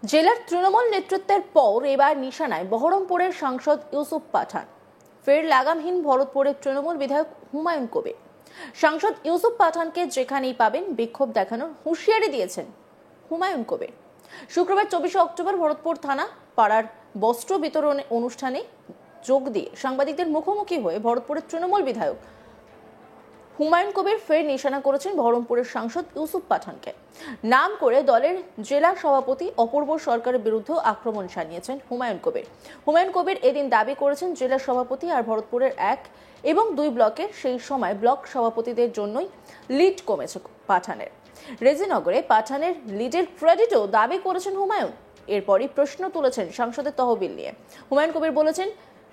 জেলার তৃণমূল নেতৃত্বের পর এবার নিশানায় বহরমপুরের সাংসদ ইউসুফ পাঠান। ফের লাগামহীন ভরতপুরের তৃণমূল বিধায়ক হুমায়ুন কবির। সাংসদ ইউসুফ পাঠানকে যেখানেই পাবেন বিক্ষোভ দেখানোর হুঁশিয়ারি দিয়েছেন হুমায়ুন কবির। শুক্রবার 24 অক্টোবর ভরতপুর থানা পাড়ার বস্ত্র বিতরণ অনুষ্ঠানে যোগ দিয়ে সাংবাদিকদের মুখোমুখি হয়ে ভরতপুরের তৃণমূল বিধায়ক হুমায়ুন কবির ফের নিশানা করেছেন বহরমপুরের সাংসদ ইউসুফ পাঠানকে। নাম করে দলের জেলা সভাপতি অপূর্ব সরকারের বিরুদ্ধে আক্রমণ শানিয়েছেন হুমায়ুন কবির। হুমায়ুন কবির এদিন দাবি করেছেন জেলা সভাপতি আর ভরতপুরের 1 এবং 2 ব্লকের সেই সময় ব্লক সভাপতিদের জন্যই লিড কমেছে পাঠানের। রেজিনগরে পাঠানের লিডের ক্রেডিটও দাবি করেছেন হুমায়ুন। এরপরই প্রশ্ন তুলেছেন সাংসদের তহবিল নিয়ে। হুমায়ুন কবির বলেছেন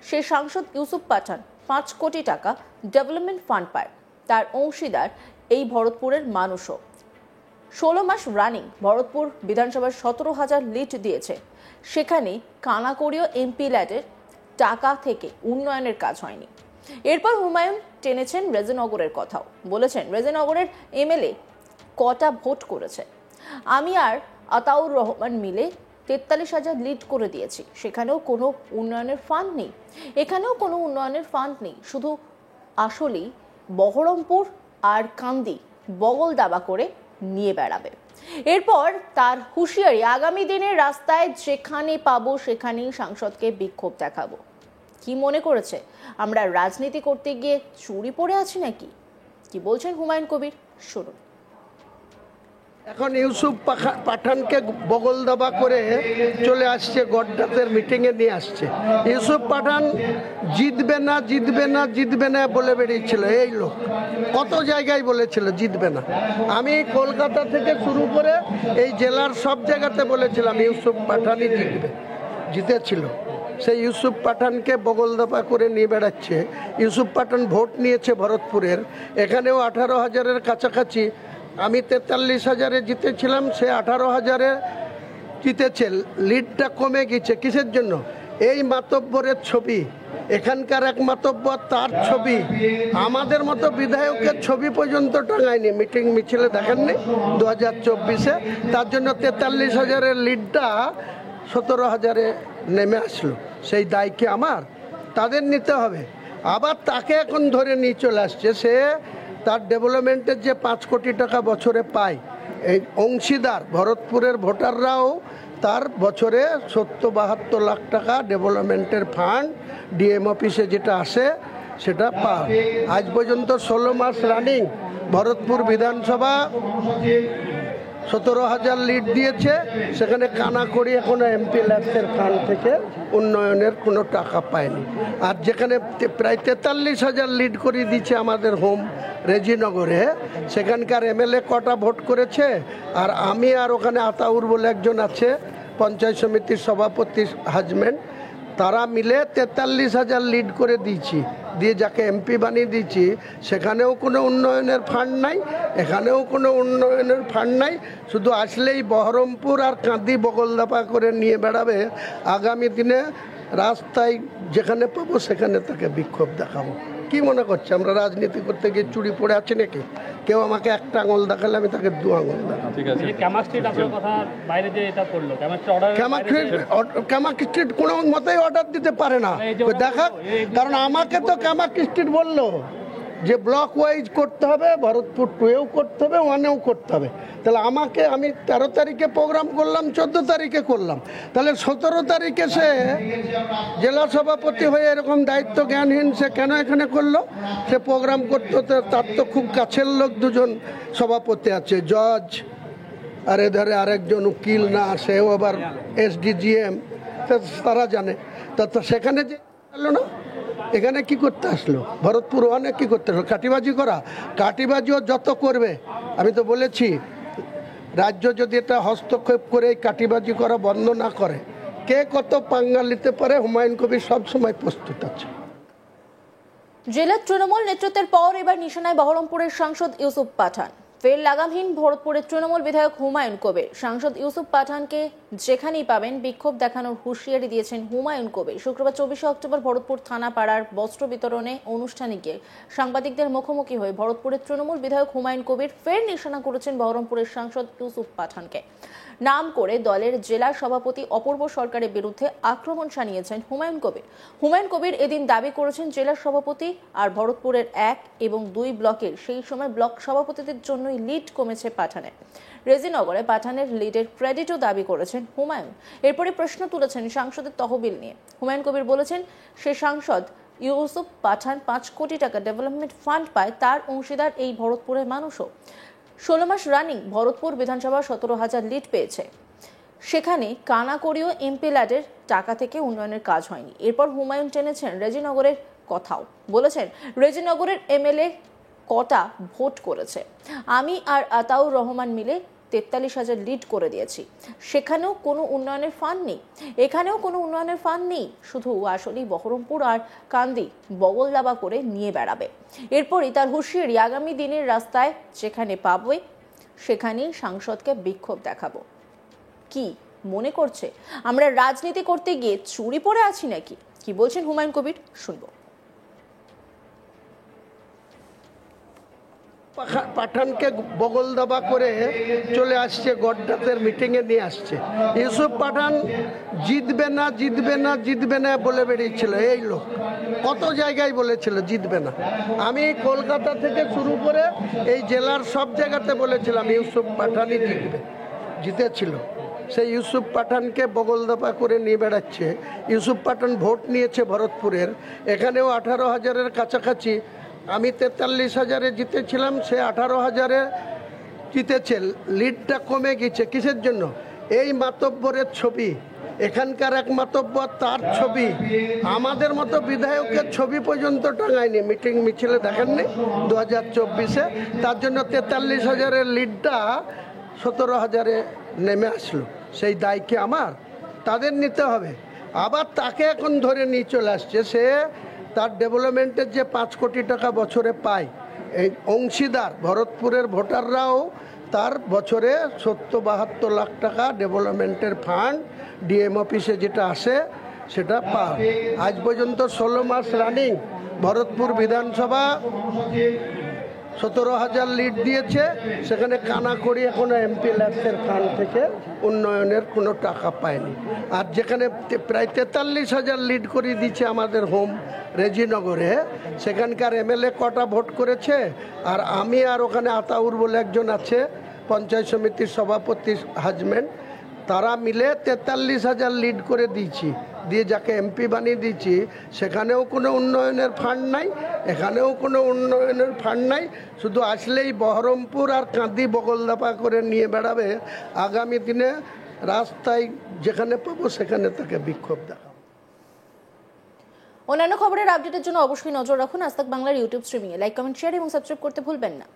সে সাংসদ ইউসুফ পাঠান 5 কোটি টাকা ডেভেলপমেন্ট ফান্ড পায়, তার অংশীদার এই ভরতপুরের মানুষও। 16 মাস রানিং ভরতপুর বিধানসভার 17,000 লিড দিয়েছে, সেখানে কানাকড়িও এমপি ল্যাডের টাকা থেকে উন্নয়নের কাজ হয়নি। এরপর হুমায়ুন টেনেছেন রেজিনগরের কথাও, বলেছেন রেজিনগরের এমএলএ কটা ভোট করেছে, আমি আর আতাউর রহমান মিলে 43,000 লিড করে দিয়েছি, সেখানেও কোনো উন্নয়নের ফান্ড নেই, এখানেও কোনো উন্নয়নের ফান্ড নেই। শুধু আসলেই বহরমপুর আর কান্দি বগল দাবা করে নিয়ে বেড়াবে। এরপর তার হুঁশিয়ারি, আগামী দিনে রাস্তায় যেখানে পাবো সেখানেই সাংসদকে বিক্ষোভ দেখাবো। কি মনে করেছে আমরা রাজনীতি করতে গিয়ে চুরি পড়ে আছি নাকি? কি বলছেন হুমায়ুন কবির, শুনুন। এখন ইউসুফ পাঠানকে বগল দাবা করে চলে আসছে, গড্ডাতের মিটিংয়ে নিয়ে আসছে। ইউসুফ পাঠান জিতবে না জিতবে না জিতবে না বলে বেরিয়েছিল। এই লোক কত জায়গায় বলেছিল জিতবে না। আমি কলকাতা থেকে শুরু করে এই জেলার সব জায়গাতে বলেছিলাম ইউসুফ পাঠানই জিতবে, জিতেছিল। সেই ইউসুফ পাঠানকে বগল দাবা করে নিয়ে বেড়াচ্ছে। ইউসুফ পাঠান ভোট নিয়েছে ভরতপুরের, এখানেও 18,000-এর কাছাকাছি। আমি 43,000-এ জিতেছিলাম, সে 18,000-এ জিতেছে। লিডটা কমে গেছে কিসের জন্য? এই মাতব্বরের ছবি, এখানকার এক মাতব্বর, তার ছবি, আমাদের মতো বিধায়কের ছবি পর্যন্ত টাঙায়নি, মিটিং মিছিলে দেখেননি 2024-এ। তার জন্য 43,000-এর লিডটা 17,000-এ নেমে আসলো। সেই দায় কি আমার? তাদের নিতে হবে। আবার তাকে এখন ধরে নিয়ে চলে আসছে। সে তার ডেভেলপমেন্টের যে 5 কোটি টাকা বছরে পায়, এই অংশীদার ভরতপুরের ভোটাররাও তার বছরে 70-72 লাখ টাকা ডেভেলপমেন্টের ফান্ড ডিএম অফিসে যেটা আসে সেটা পায়। আজ পর্যন্ত 16 মাস রানিং ভরতপুর বিধানসভা 17,000 লিড দিয়েছে, সেখানে কানাকড়ি এখনো এমপি ল্যাডসের ফান্ড থেকে উন্নয়নের কোনো টাকা পায়নি। আর যেখানে প্রায় 43,000 লিড করে দিচ্ছে আমাদের হোম রেজিনগরে, সেখানকার এমএলএ কটা ভোট করেছে? আর আমি আর ওখানে আতাউর বলে একজন আছে পঞ্চায়েত সমিতির সভাপতি হাজবেন্ড, তারা মিলে 43,000 লিড করে দিয়েছি, দিয়ে যাকে এমপি বানিয়ে দিয়েছি সেখানেও কোনো উন্নয়নের ফান্ড নাই, এখানেও কোনো উন্নয়নের ফান্ড নাই। শুধু আসলেই বহরমপুর আর কাঁদি বগলদাপা করে নিয়ে বেড়াবে। আগামী দিনে রাস্তায় যেখানে পাবো সেখানে তাকে বিক্ষোভ দেখাবো। কি মনে করছে আমরা রাজনীতি করতে গিয়ে চুরি পড়ে আছি নাকি? কেউ আমাকে একটা আঙুল দেখালে আমি তাকে 2 আঙুল দেখাবো। ক্যামাক কোনো মতেই অর্ডার দিতে পারে না, দেখাক। কারণ আমাকে তো ক্যামাক স্ট্রিট বললো যে ব্লক ওয়াইজ করতে হবে, ভরতপুর 2-এও করতে হবে, 1-এও করতে হবে। তাহলে আমাকে, আমি 13 তারিখে প্রোগ্রাম করলাম, 14 তারিখে করলাম, তাহলে 17 তারিখে সে জেলা সভাপতি হয়ে এরকম দায়িত্ব জ্ঞানহীন সে কেন এখানে করলো? সে প্রোগ্রাম করতে হতে তার তো খুব কাছের লোক 2জন সভাপতি আছে, জজ আর এধারে আরেকজন উকিল, না সেও আবার এসডিজিএম, তারা জানে। তো সেখানে যে এলো না, এখানে কি করতে আসলো? ভরতপুর অনেক কি করতে আসলো? কাটিবাজি করা। কাটিবাজিও যত করবে, আমি তো বলেছি রাজ্য যদি এটা হস্তক্ষেপ করে কাটিবাজি করা বন্ধ না করে, কে কত পাঙ্গা নিতে পারে হুমায়ুন কবির সবসময় প্রস্তুত আছে। জেলার তৃণমূল নেতৃত্বের পর এবার নিশানায় বহরমপুরের সাংসদ ইউসুফ পাঠান। ফের লাগামহীন ভরতপুরের তৃণমূল বিধায়ক হুমায়ুন কবির। সাংসদ ইউসুফ পাঠানকে যেখানেই পাবেন বিক্ষোভ দেখানোর হুঁশিয়ারি দিয়েছেন হুমায়ুন কবির। শুক্রবার 24 অক্টোবর ভরতপুর থানা পাড়ার বস্ত্র বিতরণে অনুষ্ঠানে গিয়ে সাংবাদিকদের মুখোমুখি হয়ে ভরতপুরের তৃণমূল বিধায়ক হুমায়ুন কবির ফের নিশানা করেছেন বহরমপুরের সাংসদ ইউসুফ পাঠানকে। নাম করে দলের জেলা সভাপতি অপূর্ব সরকারের বিরুদ্ধে আক্রমণ শানিয়েছেন হুমায়ুন কবির। হুমায়ুন কবির এদিন দাবি করেছেন জেলা সভাপতি আর ভরতপুরের 1 এবং 2 ব্লকের সেই সময় ব্লক সভাপতিদের জন্যই লিড কমেছে পাঠানে। রেজিনগরে পাঠানের লিডের ক্রেডিটও দাবি করেছেন হুমায়ুন। এরপরে প্রশ্ন তুলেছেন সাংসদের তহবিল নিয়ে। হুমায়ুন কবির বলেছেন সে সাংসদ ইউসুফ পাঠান 5 কোটি টাকা ডেভেলপমেন্ট ফান্ড পায়, তার অংশীদার এই ভরতপুরের মানুষও। 16 মাস রানিং ভরতপুর বিধানসভা 17,000 লিড পেয়েছে। সেখানে কানাকড়িও এমপি ল্যাডের টাকা থেকে উন্নয়নের কাজ হয়নি। এরপর হুমায়ুন টেনেছেন রেজিনগরের কথাও। বলেছেন রেজিনগরের এমএলএ কটা ভোট করেছে, আমি আর আতাউর রহমান মিলে 43,000 লিড করে দিয়েছি। সেখানেও কোনো উন্নয়নের ফান্ড নেই, এখানেও কোনো উন্নয়নের ফান্ড নেই, শুধু আসলেই বহরমপুর আর কান্দি বগলদাবা করে নিয়ে বেড়াবে। এরপরই তার হুঁশিয়ারি, আগামী দিনের রাস্তায় যেখানে পাবে সেখানেই সাংসদকে বিক্ষোভ দেখাবো। কি মনে করছে আমরা রাজনীতি করতে গিয়ে চুরি পড়ে আছি নাকি? কি বলছেন হুমায়ুন কবির, শুনবো। পাঠানকে বগল দাবা করে চলে আসছে, গড্ডাতের মিটিংয়ে নিয়ে আসছে। ইউসুফ পাঠান জিতবে না জিতবে না জিতবে না বলে বেরিয়েছিল। এই লোক কত জায়গায় বলেছিল জিতবে না। আমি কলকাতা থেকে শুরু করে এই জেলার সব জায়গাতে বলেছিলাম ইউসুফ পাঠানই জিতবে, জিতেছিল। সেই ইউসুফ পাঠানকে বগল দাবা করে নিয়ে বেড়াচ্ছে। ইউসুফ পাঠান ভোট নিয়েছে ভরতপুরের, এখানেও 18,000-এর কাছাকাছি। আমি 43,000-এ জিতেছিলাম, সে 18,000-এ জিতেছে। লিডটা কমে গেছে কিসের জন্য? এই মাতব্বরের ছবি, এখানকার এক মাতব্বর, তার ছবি, আমাদের মতো বিধায়কের ছবি পর্যন্ত টাঙায়নি। মিটিং মিছিলে দেখেননি 2024-এ? তার জন্য 43,000-এর লিডটা 17,000-এ নেমে আসলো। সেই দায় কি আমার? তাদের নিতে হবে। আবার তাকে এখন ধরে নিয়ে চলে আসছে। সে তার ডেভেলপমেন্টের যে 5 কোটি টাকা বছরে পায়, এই অংশীদার ভরতপুরের ভোটাররাও তার বছরে 70-72 লাখ টাকা ডেভেলপমেন্টের ফান্ড ডিএম অফিসে যেটা আসে সেটা পায়। আজ পর্যন্ত 16 মাস রানিং ভরতপুর বিধানসভা 17,000 লিড দিয়েছে। সেখানে কানাকড়ি এখনো এমপি ল্যাডসের ফান্ড থেকে উন্নয়নের কোনো টাকা পায়নি। আর যেখানে প্রায় 43,000 লিড করে দিচ্ছে আমাদের হোম রেজিনগরে, সেখানকার এমএলএ কটা ভোট করেছে? আর আমি আর ওখানে আতাউর বলে একজন আছে, পঞ্চায়েত সমিতির সভাপতি হাজবেন্ড, তারা মিলে 43,000 লিড করে দিয়েছি। দিয়ে যাকে এমপি বানিয়ে দিয়েছি সেখানেও কোনো উন্নয়নের ফান্ড নাই, এখানেও কোনো উন্নয়নের ফান্ড নাই। শুধু আসলেই বহরমপুর আর কাঁদি বগলদাপা করে নিয়ে বেড়াবে। আগামী দিনে রাস্তায় যেখানে পাবো সেখানে তাকে বিক্ষোভ দেখাবো। অন্যান্য খবরের আপডেটের জন্য অবশ্যই নজর রাখুন আজ তাক বাংলার ইউটিউব স্ট্রিমিংয়ে। লাইক, কমেন্ট, শেয়ার এবং সাবস্ক্রাইব করতে ভুলবেন না।